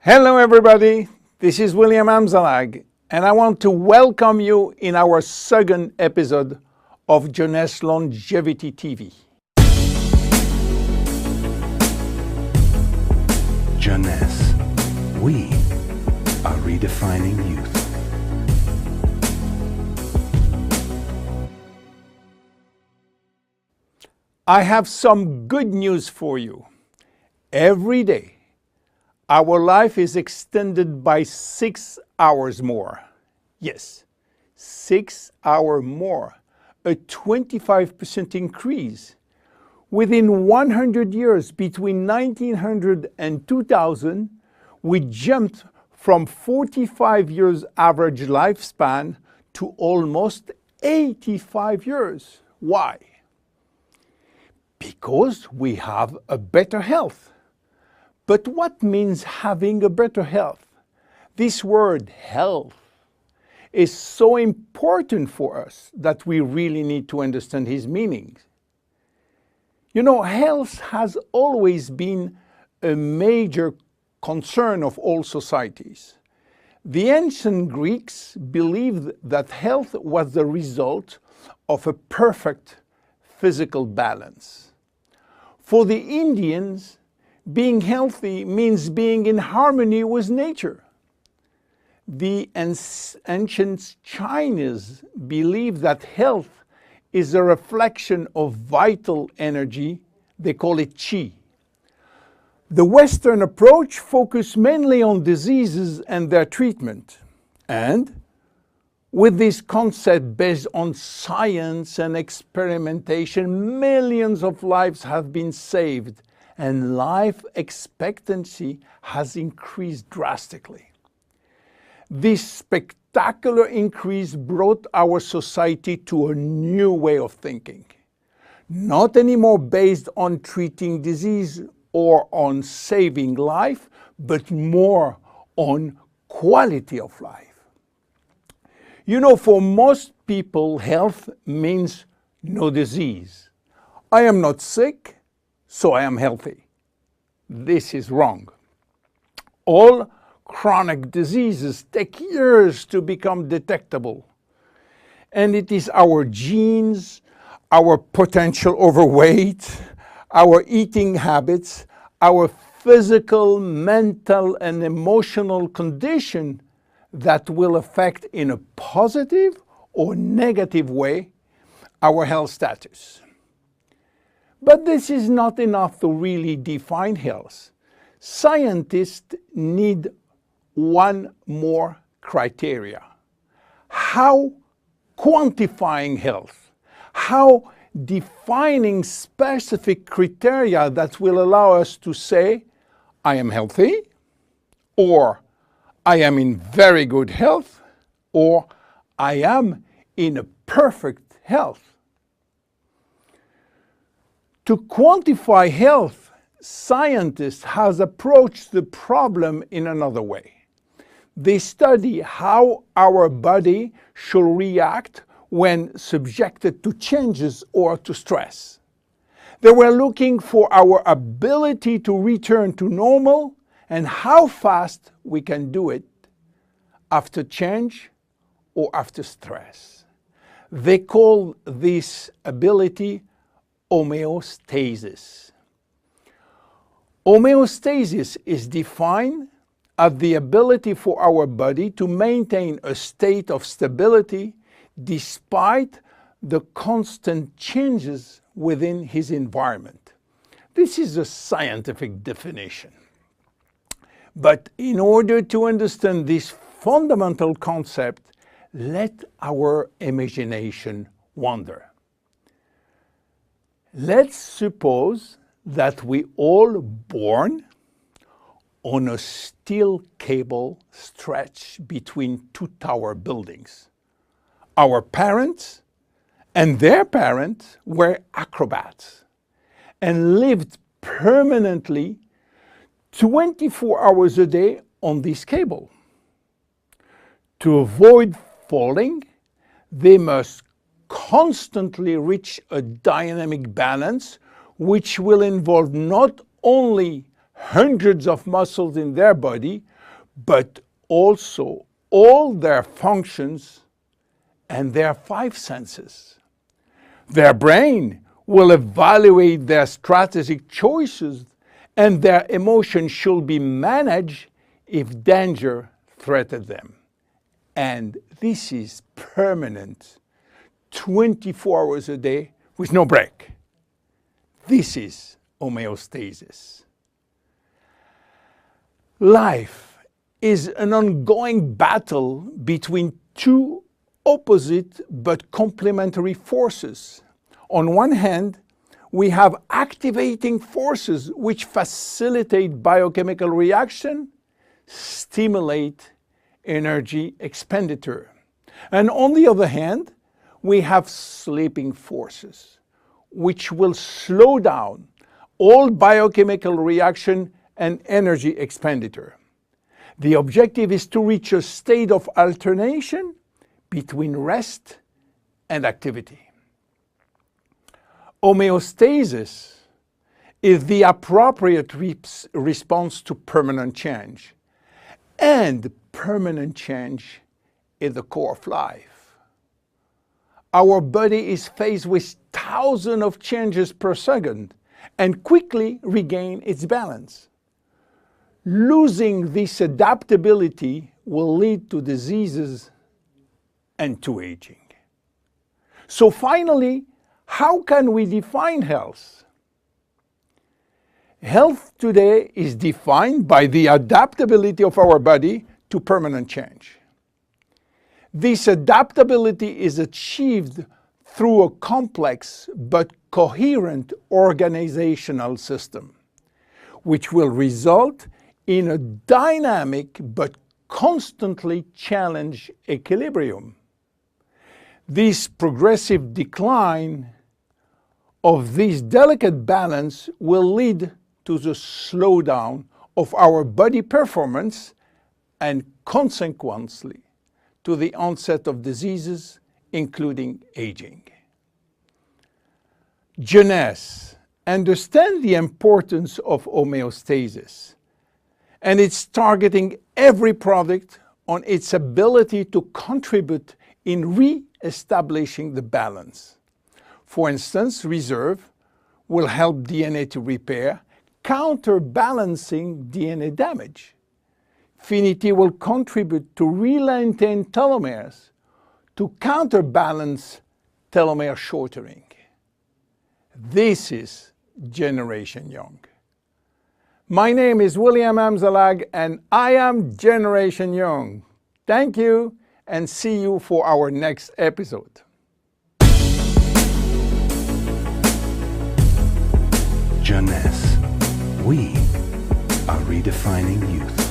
Hello everybody, this is William Amzalag, and I want to welcome you in our second episode of Jeunesse Longevity TV. Jeunesse, we are redefining youth. I have some good news for you. Every day, our life is extended by 6 hours more. Yes, 6 hours more, a 25% increase. Within 100 years, between 1900 and 2000, we jumped from 45 years average lifespan to almost 85 years. Why? Because we have a better health. But what means having a better health? This word health is so important for us that we really need to understand his meaning. You know, health has always been a major concern of all societies. The ancient Greeks believed that health was the result of a perfect physical balance. For the Indians, being healthy means being in harmony with nature. The ancient Chinese believe that health is a reflection of vital energy. They call it qi. The Western approach focuses mainly on diseases and their treatment. And with this concept based on science and experimentation, millions of lives have been saved and life expectancy has increased drastically. This spectacular increase brought our society to a new way of thinking, not anymore based on treating disease or on saving life, but more on quality of life. You know, for most people, health means no disease. I am not sick, so I am healthy. This is wrong. All chronic diseases take years to become detectable. And it is our genes, our potential overweight, our eating habits, our physical, mental, and emotional condition that will affect in a positive or negative way our health status. But this is not enough to really define health. Scientists need one more criteria. How quantifying health? How defining specific criteria that will allow us to say, I am healthy, or I am in very good health, or I am in a perfect health. To quantify health, scientists have approached the problem in another way. They study how our body should react when subjected to changes or to stress. They were looking for our ability to return to normal and how fast we can do it after change or after stress. They call this ability homeostasis. Homeostasis is defined as the ability for our body to maintain a state of stability despite the constant changes within his environment. This is a scientific definition. But in order to understand this fundamental concept, let our imagination wander. Let's suppose that we all born on a steel cable stretched between two tower buildings. Our parents and their parents were acrobats and lived permanently 24 hours a day on this cable. To avoid falling, they must constantly reach a dynamic balance, which will involve not only hundreds of muscles in their body, but also all their functions and their 5 senses. Their brain will evaluate their strategic choices, and their emotions should be managed if danger threatens them. And this is permanent, 24 hours a day with no break. This is homeostasis. Life is an ongoing battle between two opposite but complementary forces. On one hand, we have activating forces which facilitate biochemical reaction, stimulate energy expenditure. And on the other hand, we have sleeping forces which will slow down all biochemical reaction and energy expenditure. The objective is to reach a state of alternation between rest and activity. Homeostasis is the appropriate response to permanent change, and permanent change is the core of life. Our body is faced with thousands of changes per second and quickly regains its balance. Losing this adaptability will lead to diseases and to aging. So finally, how can we define health? Health today is defined by the adaptability of our body to permanent change. This adaptability is achieved through a complex but coherent organizational system, which will result in a dynamic but constantly challenged equilibrium. This progressive decline of this delicate balance will lead to the slowdown of our body performance and consequently to the onset of diseases, including aging. Jeunesse understands the importance of homeostasis, and it's targeting every product on its ability to contribute in re-establishing the balance. For instance, reserve will help DNA to repair, counterbalancing DNA damage. Finity will contribute to re-lengthen telomeres to counterbalance telomere shortening. This is Generation Young. My name is William Amzalag, and I am Generation Young. Thank you, and see you for our next episode. Jeunesse. We are redefining youth.